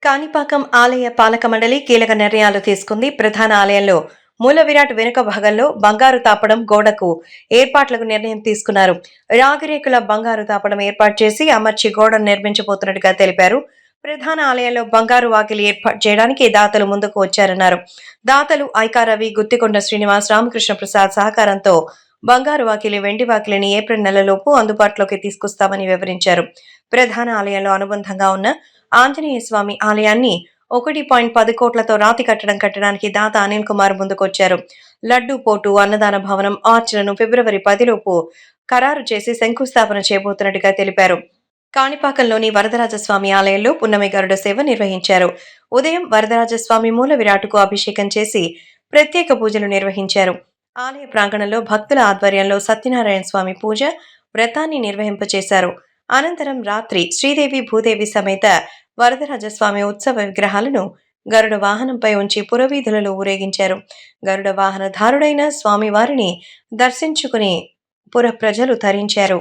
కాణిపాకం ఆలయ పాలక మండలి కీలక నిర్ణయాలు తీసుకుంది. ప్రధాన ఆలయంలో మూల విరాట్ వెనుక భాగంలో బంగారు తాపడం గోడకు ఏర్పాట్లకు నిర్ణయం తీసుకున్నారు. రాగిరేకుల బంగారు తాపడం ఏర్పాటు చేసి అమర్చి గోడను నిర్మించబోతున్నట్టుగా తెలిపారు. ప్రధాన ఆలయంలో బంగారు వాకిలి ఏర్పాటు చేయడానికి దాతలు ముందుకు వచ్చారన్నారు. దాతలు ఐకారవి, గుత్తికొండ శ్రీనివాస్, రామకృష్ణ ప్రసాద్ సహకారంతో బంగారు వాకిలి, వెండి వాకిలిని ఏప్రిల్ నెలలోపు అందుబాటులోకి తీసుకొస్తామని వివరించారు. ప్రధాన ఆలయంలో అనుబంధంగా ఉన్న ఆంజనేయ స్వామి ఆలయాన్ని 1.10 కోట్లతో రాతి కట్టడం కట్టడానికి దాత అనిల్ కుమార్ ముందుకొచ్చారు. లడ్డూ పోటు, అన్నదాన భవనం, ఆర్చ్లను ఫిబ్రవరి 10 లోపు ఖరారు చేసి శంకుస్థాపన చేయబోతున్నట్టుగా తెలిపారు. కాణిపాకంలోని వరదరాజస్వామి ఆలయంలో పున్నమి గరుడ సేవ నిర్వహించారు. ఉదయం వరదరాజస్వామి మూల విరాటుకు అభిషేకం చేసి ప్రత్యేక పూజలు నిర్వహించారు. ఆలయ ప్రాంగణంలో భక్తుల ఆధ్వర్యంలో సత్యనారాయణ స్వామి పూజ, వ్రతాన్ని నిర్వహింపచేశారు. అనంతరం రాత్రి శ్రీదేవి భూదేవి సమేత వరదరాజస్వామి ఉత్సవ విగ్రహాలను గరుడ వాహనంపై ఉంచి పురవీధులలో ఊరేగించారు. గరుడ వాహనధారుడైన స్వామివారిని దర్శించుకుని పుర ప్రజలు తరించారు.